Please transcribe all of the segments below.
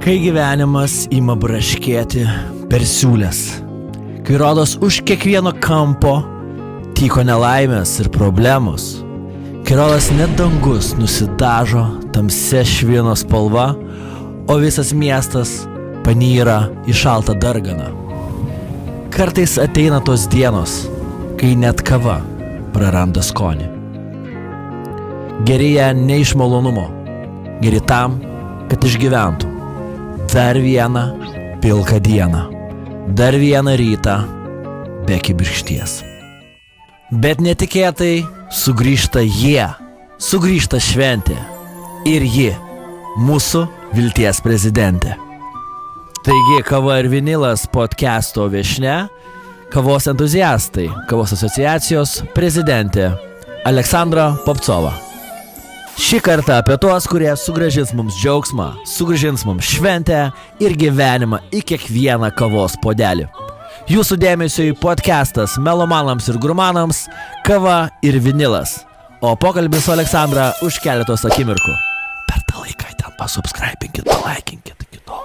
Kai gyvenimas ima braškėti per siūlės, kai rodos už kiekvieno kampo tyko nelaimės ir problemos, kai rodos net dangus nusidažo tamsia švieno spalva, o visas miestas panyra į šaltą darganą. Kartais ateina tos dienos, kai net kava praranda skonį. Geri ją ne iš malonumo, geri tam, kad išgyventų. Dar vieną pilką dieną, dar vieną rytą be kibirkšties. Bet netikėtai sugrįžta jie, sugrįžta šventė ir ji, mūsų vilties prezidentė. Taigi Kava ir Vinilas podcasto viešnia, kavos entuziastai, kavos asociacijos prezidentė Aleksandra Popcova. Šį kartą apie tuos, kurie sugrąžins mums džiaugsmą, sugrąžins mums šventę ir gyvenimą į kiekvieną kavos puodelį. Jūsų dėmesiui podcastas melomanams ir gurmanams Kava ir Vinilas. O pokalbis su Aleksandra už keletos akimirkų. Per tą laiką ten pasubscribinkit, palaikinkit iki to.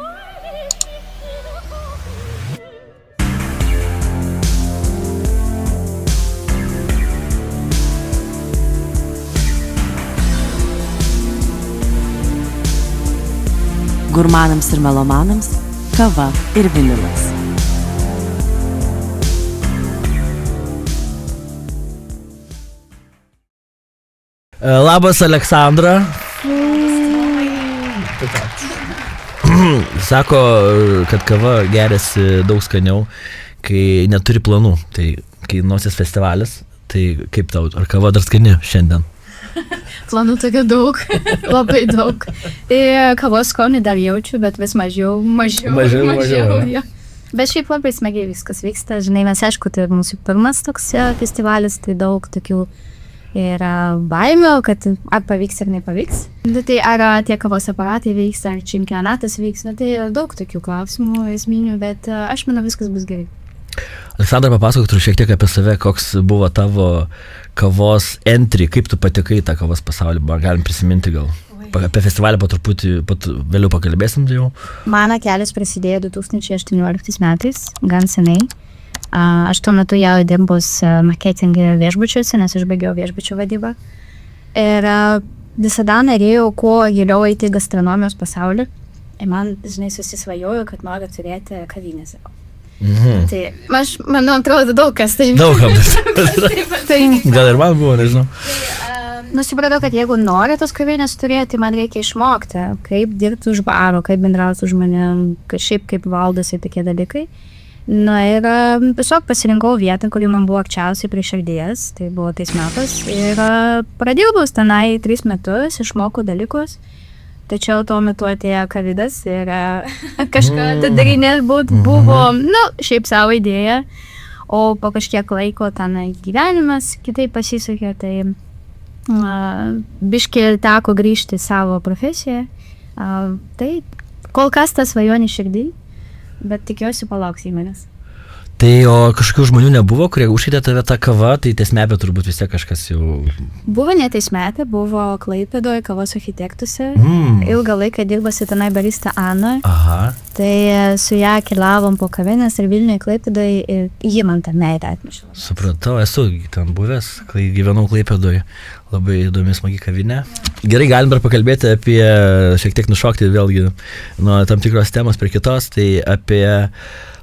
Gurmanams ir melomanams Kava ir Vinilas. Labas, Aleksandra. Sako, kad kava geriasi daug skaniau, kai neturi planų. Tai kai nosis festivalis, tai kaip tau, ar kava dar skani šiandien? Planų tokia daug, labai daug. Tai kavos skonį dar jaučiu, bet vis mažiau. Ja. Bet šiaip labai smagiai viskas vyksta. Žinai, mes aišku, tai mūsų pirmas toks festivalis, tai daug tokių yra baimių, kad ar pavyks ar nepavyks. Tai ar tie kavos aparatai vyks, ar čempionatas vyks, tai daug tokių klausimų esminių, bet aš manau viskas bus gerai. Aleksandra, papasakok tu šiek tiek apie save, koks buvo tavo kavos entry, kaip tu patekai į tą kavos pasaulį, galim prisiminti gal. Apie festivalį po truputį vėliau pakalbėsim jau. Mano kelias prasidėjo 2018 metais, gan seniai. Aš tuo metu jau dirbus marketinge viešbučiuose, nes aš baigiau viešbučių vadybą. Ir visada norėjau kuo giliau eiti į gastronomijos pasaulį. Ir man, žinai, susisvajojo, kad noriu turėti kavinę savo. Tai aš, man atrodo, daug kas tai. Daug kas. Gal ir man buvo, nežinau. Nusipratau, kad jeigu nori tos kavinės turėti, man reikia išmokti, kaip dirbti už baro, kaip bendrauti su žmonėm, kaip valdosi tokie dalykai. Na ir tiesiog pasirinkau vietą, kuri man buvo arčiausiai prie širdies, tai buvo tais metais. Ir pradirbus tenai 3 metus, išmokau dalykus. Tačiau tuo metu atėjo kovidas ir kažką atidarinės buvo, šiaip savo idėja, o po kažkiek laiko ten gyvenimas kitaip pasisekė, tai biškį teko grįžti į savo profesiją. Tai kol kas tas svajonė širdį, bet tikiuosi palauks įmonės. Tai o kažkokių žmonių nebuvo, kurie užskaitė tave tą kavą, tai teismepė turbūt vis tiek kažkas jau... Buvo ne teismepė, buvo Klaipėdoje kavos architektuose. Ilgą laiką dirbasi tenai barista Ana. Aha. Tai su ją keliavom po kavinės ir Vilniuje Klaipėdoje ir ji man tą meilę atnešė. Supratau, esu ten buvęs, kai gyvenau Klaipėdoje. Labai įdomi smagi kavinė. Gerai, galim dar pakalbėti apie, šiek tiek nušokti vėlgi nuo tam tikros temos prie kitos, tai apie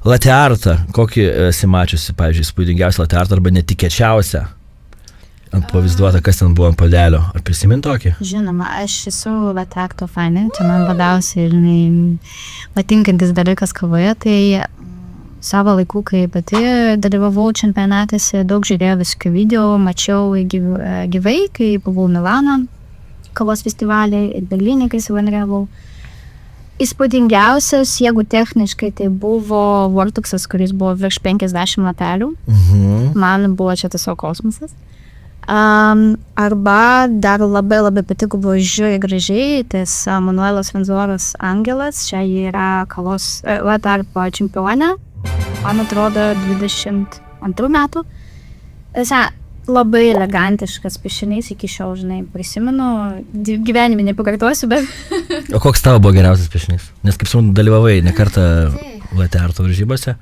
latte artą. Kokį esi mačiusi, pavyzdžiui, spūdingiausią latte artą arba netikėčiausią? Ant pavaizduota, kas ten buvo ant puodelio. Ar prisimint tokį? Žinoma, aš esu latte arto fanė, čia man labiausiai patinkantis dalykas kavoje, tai savo laikų, kai pati dalyvavau čempionatuose, daug žiūrėjau visokių video, mačiau gyvai, kai buvau Milano kavos festivalį ir Berlyne, kai savanoriavau. Įspūdingiausias, jeigu techniškai, tai buvo Vortuxas, kuris buvo virš 50 latelių. Man buvo čia tiesiog kosmosas. Arba dar labai patiko, buvo žiūrė gražiai, tas Manuelos Venzoros Angelas, čia yra kavos latte arto čempionė, man atrodo 22 metų. labai elegantiškas piešinys iki šiol, žinai, prisimenu, gyvenime nepakartosiu, bet... O koks tavo buvo geriausias piešinys? Nes kaip suprantu, dalyvavai ne kartą latte arto varžybose.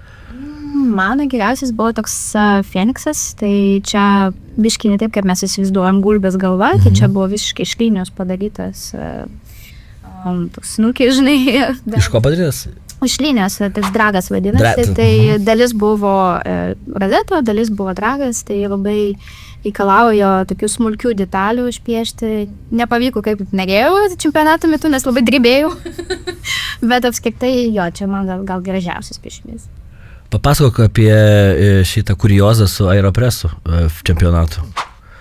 Mano geriausias buvo toks Feniksas, tai čia biškai ne taip, kaip mes įsivaizduojam gulbės galva, tai čia buvo visiškai iš linijos padarytas toks snukiai, žinai. Iš ko padarytas? Iš linijos, tai dragas vadinasi, tai dalis buvo rozeto, dalis buvo dragas, tai labai reikalaujo tokių smulkių detalių išpiešti. Nepavyko kaip norėjau čempionato metu, nes labai drebėjau, bet apskritai jo, čia man gal gražiausias piešinys. Papasakok apie šitą kuriozą su Aeropresu čempionatu.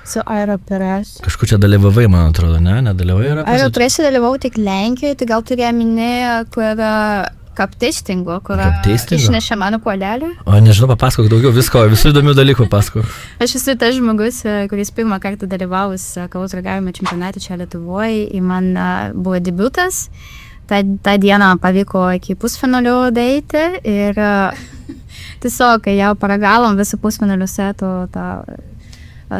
Su Aeropresu. Kažkur čia dalyvavai, man atrodo, ne? Nedalyvavai Aeropresu? Aeropresu dalyvau tik Lenkijoje, tai gal turėjo minėję, kur kapteistingo, kur išnešė mano puodelį. O nežinau, papasakok daugiau visko, visų įdomių dalykų papasakok. Aš esu tas žmogus, kuris pirmą kartą dalyvavus kavos ragavimo čempionate čia Lietuvoje, ir man buvo debiutas. Ta diena pavyko iki pusfinalio daeiti ir tiesiog, kai jau paragavom visą pusfinalio seto tą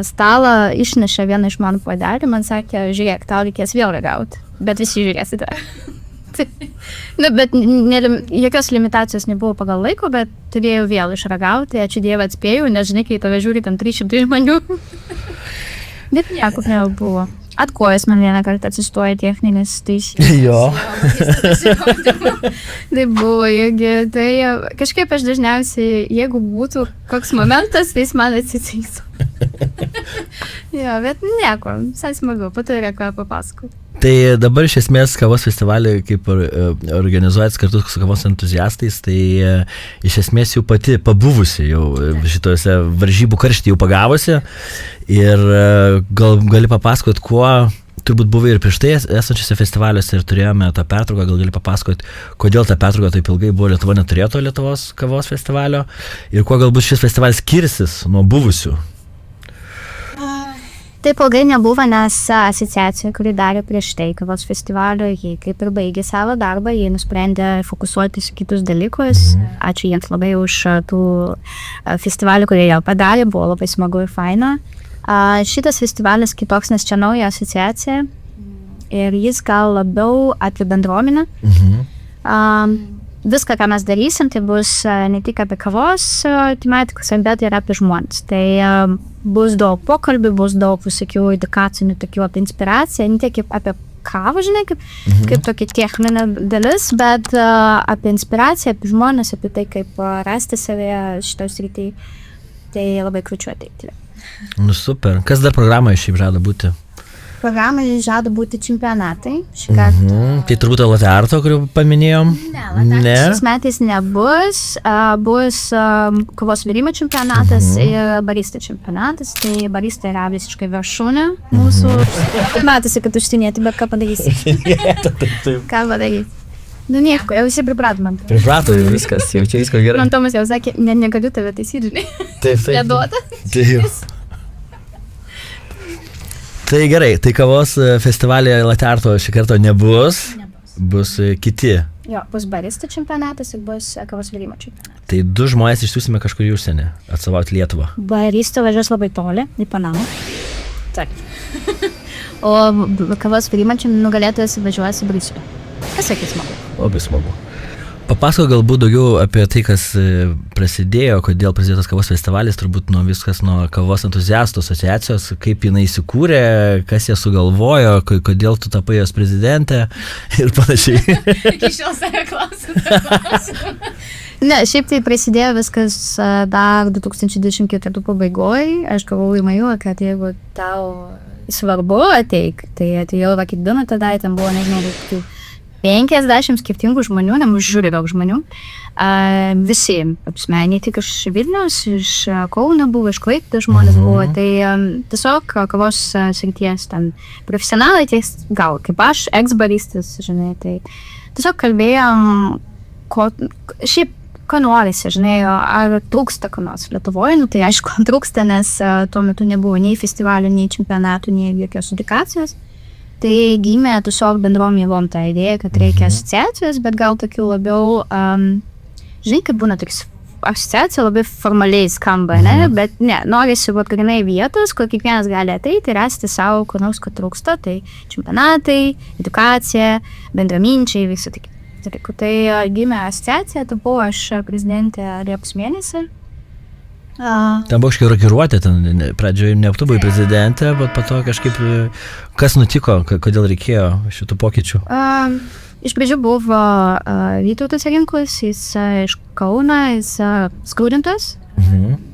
stalą, išnešė vieną iš mano puodelį, man sakė, žiūrėk, tau reikės vėl ragauti, bet visi žiūrėsite. Bet jokios limitacijos nebuvo pagal laiko, bet turėjau vėl išragauti, ačiū Dievui atspėjau, nes žinai, kai tave žiūri tam 300 žmonių. Bet nieko nebuvo. Atkojas man vieną kartą atsistoja techninis taisyklės. Jo. Tai buvo irgi, tai kažkaip aš dažniausiai, jeigu būtų koks momentas, tai jis man atsitiks. Jo, bet nieko, visai smagu, po to yra ką papasakoti. Tai dabar iš esmės kavos festivalį kaip organizuojat kartu su kavos entuziastais, tai iš esmės jau pati pabuvusi, jau šitose varžybų karštį jau pagavusi ir gal gali papasakot, kuo turbūt buvai ir prieš tai esančiose festivaliuose ir turėjome tą pertrauką, gal gali papasakot, kodėl ta pertrauka taip ilgai buvo, Lietuva neturėjo to Lietuvos kavos festivalio ir kuo galbūt šis festivalis skirsis nuo buvusių. Taip ilgai nebuvo, nes asociacija, kuri darė prieš tai kavos festivalio, jie kaip ir baigė savo darbą, jie nusprendė fokusuotis į kitus dalykus. Ačiū jiems labai už tų festivalių, kurie jau padarė, buvo labai smagu ir faina. Šitas festivalis kitoks, nes čia nauja asociacija ir jis gal labiau apie bendruomenę. Viską, ką mes darysim, tai bus ne tik apie kavos tematikos, bet ir apie žmonės. Tai bus daug pokalbių, bus daug visokių edukacinių tokių apie inspiraciją, ne tik apie kavą, žinai, kaip tokia techninė dalis, bet apie inspiraciją, apie žmonės, apie tai, kaip rasti save šitoj srity. Tai labai kviečiu ateiti. Nu super. Kas dar programoje šiaip žada būti? Programoje žada būti čempionatai šį kartą. Tai turbūt latte arto, kurį paminėjom? Ne. Šiais metais nebus. Bus kavos virimo čempionatas ir barista čempionatas. Tai barista yra visiškai viršūnė mūsų. Matosi, kad užsienėti, bet ką padarysi? Ką padarysi? Nu nieko, jau visi priprato man. Priprato jau viskas, jau čia viskas gerai. Man Tomas jau sakė, negaliu tave taisyti, žinai. Taip. Neduota. Taip. Tai gerai, tai kavos festivalėje latte arto šį kartą nebus. Bus kiti. Jo, bus barista čempionatas ir bus kavos virimo čempionatas. Tai 2 žmonės išsiųsime kažkur į užsienį, atstovauti Lietuvą. Barista važiuos labai toli, į Panamą. Taip. O kavos virimo nugalėtojas važiuos į Briuselį. Kas sakys smagu? Labai smagu. Papasakok galbūt daugiau apie tai, kas prasidėjo, kodėl prasidėjo tas kavos festivalis, turbūt viskas nuo kavos entuziastų asociacijos, kaip jinai įsikūrė, kas ją sugalvojo, kodėl tu tapai jos prezidentė ir panašiai. Iki šiol save klausiu. Ne, šiaip tai prasidėjo viskas dar 2024 pabaigoje. Aš gavau e-mailą, kad jeigu tau svarbu ateik, tai atėjau vakit dieną tada, ten buvo, nežinau, 50 skirtingų žmonių, žiūri daug žmonių. Visi, ne tik iš Vilniaus, iš Kauno buvo, iš Klaipėdos žmonės buvo. Tai tiesiog kavos srities ten profesionalai, gal kaip aš, ex-baristas, žinai, tai tiesiog kalbėjom, šiaip ko norisi, žinai, ar trūksta ko nors Lietuvoje, tai aišku, trūksta, nes tuo metu nebuvo nei festivalių, nei čempionatų, nei jokios edukacijos. Tai gimė tiesiog bendrom jėgom tą idėją, kad reikia asociacijos, bet gal tokių labiau, žinai, kaip būna toks asociacija labai formaliai skamba, ne? Bet ne, norisi vat grinai vietos, kur kiekvienas gali ateiti ir rasti savo, kur nors, kad trūksta, tai čempionatai, edukacija, bendraminčiai, visi tik. Tai gimė asociacija, tapau aš prezidentė Liepos mėnesį. Ten buvo kažkiek rokiruotė, ten pradžioje nebūtų buvai prezidentė, bet po to kažkaip, kas nutiko, kodėl reikėjo šitų pokyčių? Iš pradžių buvo Vytautas Rinkus, jis iš Kauno, jis skrūdintas.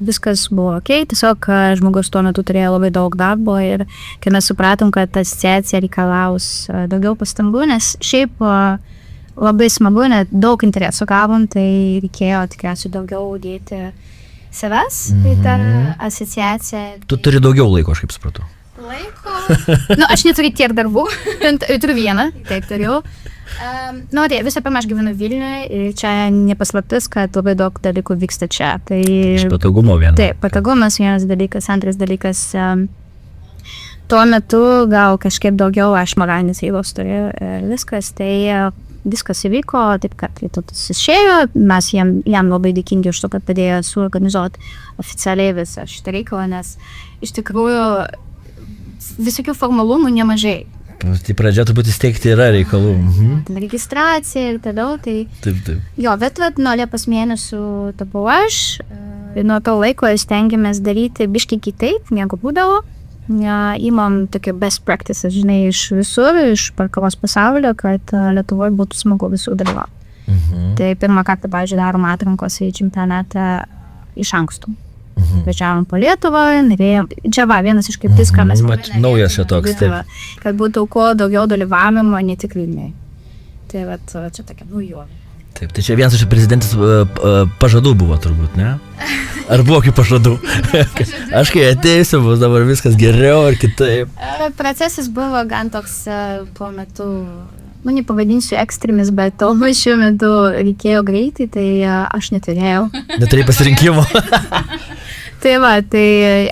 Viskas buvo okei, tiesiog žmogus tuo metu turėjo labai daug darbo ir kai mes supratom, kad asociacija reikalaus daugiau pastangų, nes šiaip labai smagu, net daug interesų gavom, tai reikėjo tikriausiai daugiau dėti savęs į tą asociaciją. Tu turi daugiau laiko, aš kaip supratau. Laiko? Aš neturiu tiek darbų, turiu vieną, taip turiu. Tai visą pirma, aš gyvenu Vilniuje ir čia nepaslaptis, kad labai daug dalykų vyksta čia. Tai, iš patogumo vienas. Taip, patogumas vienas dalykas, antras dalykas. Tuo metu gal kažkaip daugiau aš moralinės jėgos turėjau viskas, tai viskas įvyko, taip kad Vytautas išėjo, mes jam labai dėkingi už to, kad padėjo suorganizuoti oficialiai visą šitą reikalą, nes iš tikrųjų visokių formalumų nemažai. Tai pradžia turbūt įsteigti yra reikalų. Registracija ir toliau, tai... Taip. Jo, bet nuo Liepos mėnesių tapau aš, ir nuo to laiko stengiamės daryti biškį kitaip, negu būdavo. Įmam tokį best practices, žinai, iš visur, iš parkavos pasaulio, kad Lietuvoje būtų smagu visur dalyvauti. Tai pirmą kartą, pavyzdžiui, darom atrankos į čempionatą iš anksto. Važiavom po Lietuvą, čia vienas iš kryptis, ką mes naujas čia toks, taip. Kad būtų kuo daugiau dalyvavimo, ne tik Vilniuje. Tai čia tokia naujovė. Taip, tai čia vienas iš prezidentės pažadų buvo turbūt, ne? Ar buvo kaip pažadų? Aš kai ateisiu, bus dabar viskas geriau ar kitaip. Procesas buvo gan toks tuo metu, nepavadinsiu ekstremis, bet to šiuo metu reikėjo greitai, tai aš neturėjau. Neturėjai pasirinkimo. Tai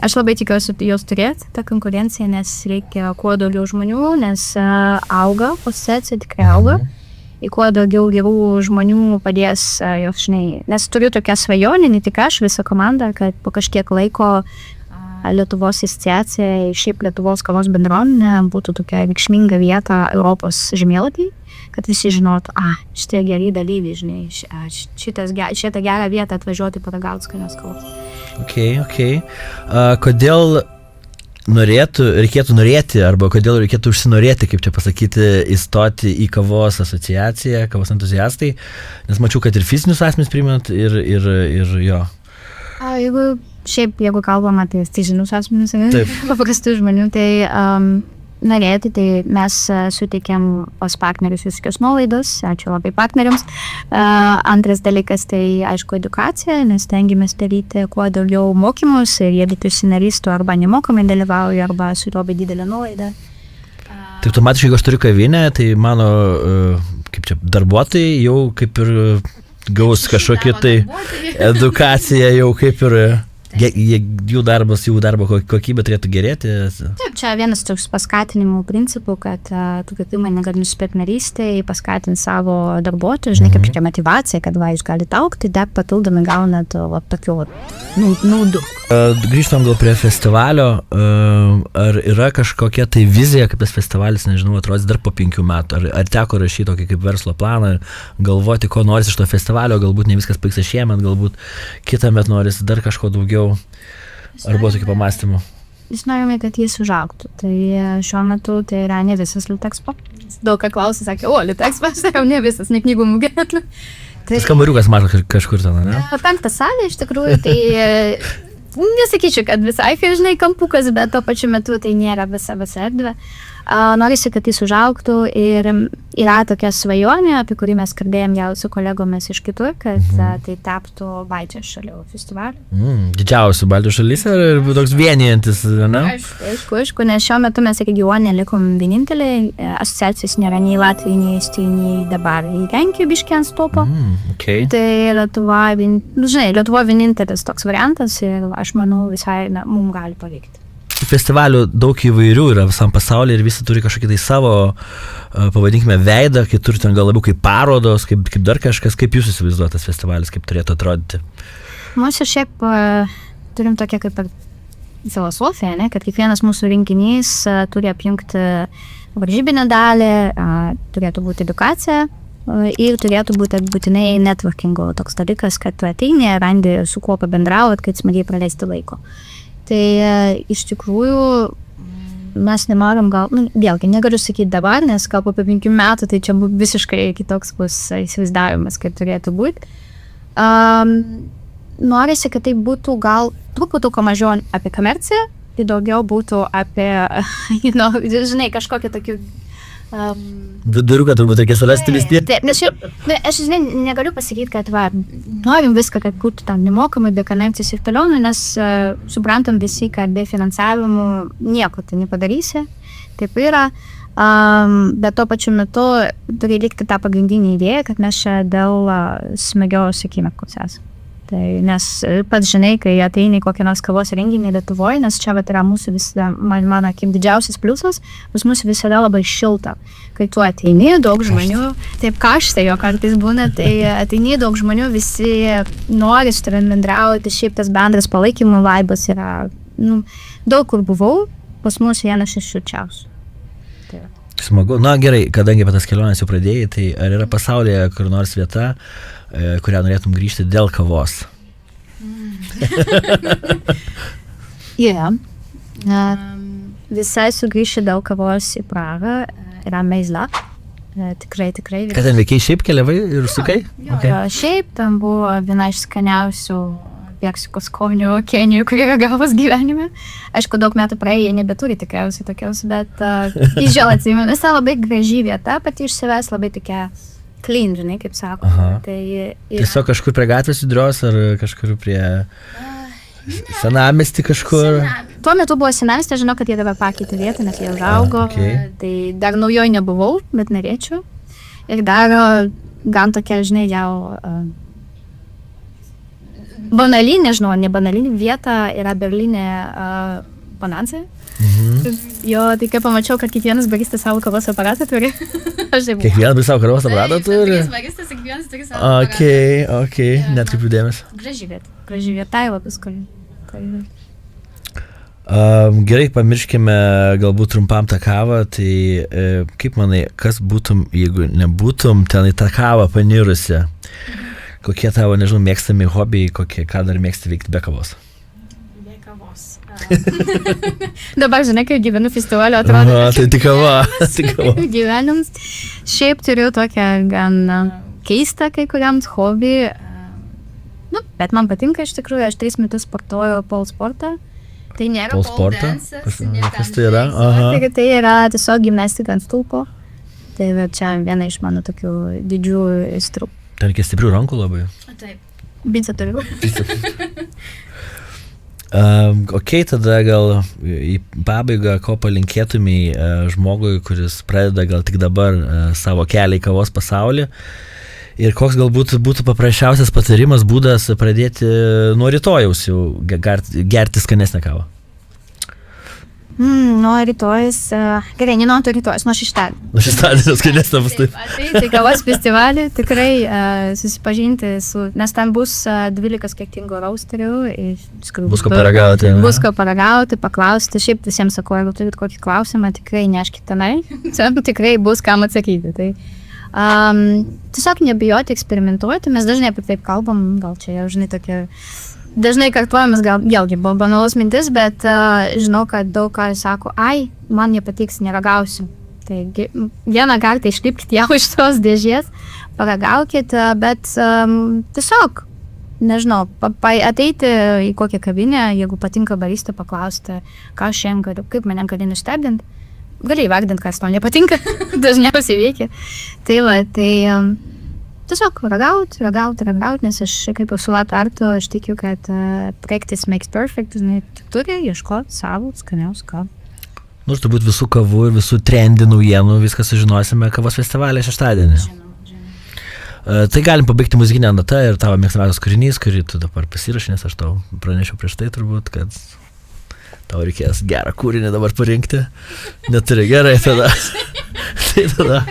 aš labai tikiuosi jos turėti, tą konkurenciją, nes reikia kuo daugiau žmonių, nes auga, asociacija tikrai auga. Į kuo daugiau gerų žmonių padės jos, žinai, nes turiu tokią svajonę, ne tik aš, visą komandą, kad po kažkiek laiko Lietuvos asociacija, šiaip Lietuvos kavos bendruomenė būtų tokia reikšminga vieta Europos žemėlapy, kad visi žinotų, šitie geri dalyviai, žinai, šitą gerą vietą atvažiuoti paragauti skanios kavos. Okay. Kodėl reikėtų norėti, arba kodėl reikėtų užsinorėti, kaip čia pasakyti, įstoti į kavos asociaciją, kavos entuziastai, nes mačiau, kad ir fizinius asmenys priimat ir jo. Jeigu kalbam apie fizinius asmenys, paprastų žmonių, tai norėti, tai mes suteikiam pas partnerius visokios nuolaidos, ačiū labai partneriams. Antras dalykas, tai aišku edukacija, nes stengiamės daryti kuo daugiau mokymus ir jie užsinaristų arba nemokamai dalyvauja, arba su labai didelė nuolaida. Tai automatiškai, jeigu aš turiu kavinę, tai mano kaip čia, darbuotojai jau kaip ir gaus kažkokį tai edukaciją, jau kaip ir jų darbo kokybė turėtų gerėti. Taip, čia vienas toks paskatinimų principų, kad tu kaip įmonė gali nusipirkti narystę, paskatinti savo darbuotojus, žinai, kaip čia motyvacija, kad jūs galite augti, dar papildomai gaunat tokių naudų. Grįžtam gal prie festivalio. Ar yra kažkokia tai vizija, kaip tas festivalis, nežinau, atrodys dar po 5 metų? Ar teko rašyti tokį kaip verslo planą, galvoti, ko norisi iš to festivalio, galbūt ne viskas pavyks šiemet, galbūt kitą metą norisi dar kažko daugiau? Ar buvo tokių pamastymų? Jis norime, kad jis užaugtų. Tai šiuo metu tai yra ne visas Litexpo. Daug ką klausė, sakė, Litexpo, aš sakiau, ne visas, ne knygų mugė. Tas kambariukas mažas kažkur ten, ne? 5 salė iš tikrųjų, tai nesakyčiau, kad visai, žinai, kampukas, bet tuo pačiu metu tai nėra visa erdvė. Norisi, kad jis užaugtų ir yra tokia svajonė, apie kurį mes kalbėjom jau su kolegomis iš kitur, kad tai taptų Baltijos šalių festivalį. Didžiausių Baltijos šalyse ir toks vienijantis, ne? Aišku, nes šiuo metu mes regione likom vieninteliai, asociacijos nėra nei Latvijai, nei Estijai, nei dabar į Lenkiją biškį ant stopo. Tai Lietuva vienintelis toks variantas ir aš manau visai mums gali pavykti. Festivalių daug įvairių yra visam pasaulyje ir visi turi kažkokį tai savo, pavadinkime, veidą, kitur ten gal labiau kaip parodos, kaip dar kažkas. Kaip jūs įsivaizduojate tas festivalis, kaip turėtų atrodyti? Mūsų šiaip turim tokią kaip ir filosofiją, ne? Kad kiekvienas mūsų renginys turi apjungti varžybinę dalį, turėtų būti edukacija ir turėtų būti būtinai networkingo toks dalykas, kad tu ateini, randi su kuo pabendrauti, kad smagiai praleisti laiko. Tai iš tikrųjų mes nenorim gal, vėlgi negaliu sakyti dabar, nes gal po 5 metų tai čia visiškai kitoks bus įsivaizdavimas, kaip turėtų būti. Norisi, kad tai būtų gal truputuką mažiau apie komerciją, tai daugiau būtų apie, žinai, kažkokį tokių Viduriuką turbūt reikės rasti vis tiek. Taip, nes aš žinai, negaliu pasakyti, kad norim viską, kad būtų tam nemokamai, be komercijos ir toliau, nes suprantam visi, kad be finansavimų nieko tai nepadarysi. Taip yra. Bet tuo pačiu metu turi likti tą pagrindinį idėją, kad mes čia dėl smagios akimirkos esame. Tai, nes pats žinai, kai ateini į kokią nors kavos renginį Lietuvoje, nes čia yra mūsų visada, mano akim, didžiausias pliusas, pas mūsų visada labai šilta. Kai tu ateini, daug žmonių, taip karštai jo kartais būna, tai ateini daug žmonių, visi nori su tavimi bendrauti, šiaip tas bendras palaikymo vaibas yra, daug kur buvau, pas mus vienas iš šilčiausių. Smagu. Na gerai, kadangi apie tas keliones jau pradėjai, tai ar yra pasaulyje kur nors vieta, kurią norėtum grįžti dėl kavos? Visai sugrįšiu dėl kavos į Prahą, yra Meizla. Tikrai. Ką ten veikiai, šiaip keliavai ir sukai? Šiaip ten buvo viena iš skaniausių Meksikos skonių Kenijų, kurie gavos gyvenime. Aišku, daug metų praėjo, jie nebeturi tikriausiai tokios, bet iš jo atsimenu. Visą labai graži vieta, pati iš savęs labai tokia clean, žinai, kaip sako. Tai tiesiog kažkur prie gatvės judrios ar kažkur prie senamiestį kažkur? Tuo metu buvo senamiestį, žinau, kad jie dabar pakeitė vietą, nes jie užaugo. Tai dar naujoj nebuvau, bet norėčiau. Ir dar gan tokia, žinai, jau banali, nežinau, ne banali vieta yra Berlyne Bonanza. Jo, tai kai pamačiau, kad kiekvienas baristas savo kavos aparatą turi. Kiekvienas baristas savo kavos aparatą turi? Kiekvienas turi savo aparatą. Ok, netkreipiu dėmesio. Graži vieta, labai skoli. Gerai, pamirškime galbūt trumpam tą kavą, tai kaip manai, kas būtum, jeigu nebūtum ten į tą kavą panirusi? Kokie tavo, nežinau, mėgstami hobiai, ką dar mėgsti veikti be kavos? Be kavos. Dabar, žinai, kai gyvenu festivalio, atrodo. Tai tik kava. Gyvenims. Šiaip turiu tokią gan keistą kai kuriams hobį. Bet man patinka iš tikrųjų, aš 3 metus sportuoju pole sportą. Tai nėra pole dances. Kas tai yra? Tai yra tiesiog gimnastika ant stulpo. Tai čia viena iš mano tokių didžiųjų aistrų. Ten reikia stiprių rankų labai. Taip. Bicą turiu. Ok, tada gal į pabaigą, ko palinkėtumai žmogui, kuris pradeda gal tik dabar savo kelią į kavos pasaulį. Ir koks galbūt būtų paprasčiausias patarimas, būdas pradėti nuo rytojaus jau gerti skanesnę kavą? Nuo rytojus, gerai, nuo rytojus, nuo šeštadienio. Nuo šeštadienio skanesnė bus taip. Tai kavos festivalį tikrai susipažinti su, nes ten bus 12 skirtingų roasterių. Bus ko paragauti. Bus ko paragauti, paklausti. Šiaip visiems sakau, jeigu turit kokį klausimą, tikrai neškit tenai. Tikrai bus kam atsakyti. Tai tiesiog nebijoti eksperimentuoti, mes dažnai apie taip kalbam, gal čia jau, žinai, tokia dažnai kartuojamas, gal vėlgi buvo banalus mintis, bet žinau, kad daug ką sako, man nepatiks, neragausiu. Taigi, vieną kartą išlipkite jau iš tos dėžės, paragaukit, bet tiesiog, nežinau, ateiti į kokią kavinę, jeigu patinka barista, paklausti, ką šiandien galiu, kaip mane gali nustebinti. Gali įvardinti, kas tau nepatinka, dažniausiai veikia. Tai tiesiog ragauti, nes aš kaip jau su Latartu, aš tikiu, kad practice makes perfect, žinai, turi ieškoti savo skaniausių kavų. Nors turbūt visų kavų ir visų trendy naujienų viską sužinosime kavos festivalė šeštadienį. Tai galim pabaigti muzikinę natą ir tavo mėgstamiausias kūrinys, kurį tu dabar pasirašai, nes aš tau pranešiau prieš tai turbūt, kad tau reikės gerą kūrinį dabar parinkti. Neturi, gerai tada. Tai tada.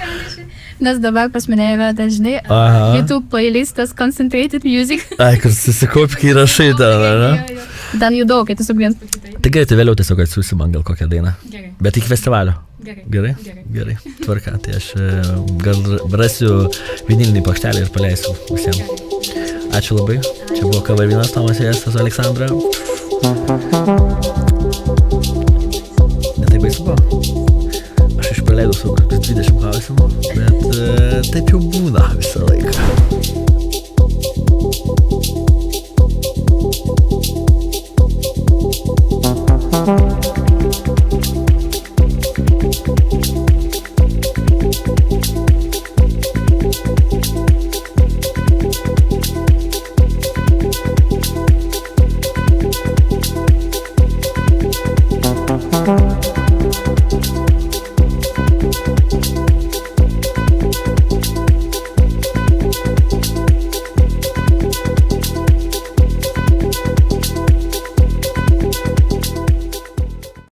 Nes dabar pas mane yra dažnai Aha. YouTube playlistas Concentrated Music. Ai, kur susikaupi, kai rašai ten, ne? Ten jų daug, kai tiesiog vienas pakitai. Tai gerai, tai vėliau tiesiog atsiųsi man gal kokią dainą. Gerai. Bet iki festivalio. Gerai. Gerai? Gerai. Gerai. Tvarka, tai aš gal rasiu vinilinį pakštelį ir paleisiu visiems. Ačiū labai. Čia buvo Kava ir vynas, Tomas Jesas, Aleksandra. Netai baisu buvo. Aš išpraleidau su 20 klausimų, bet taip jau būna visą laiką.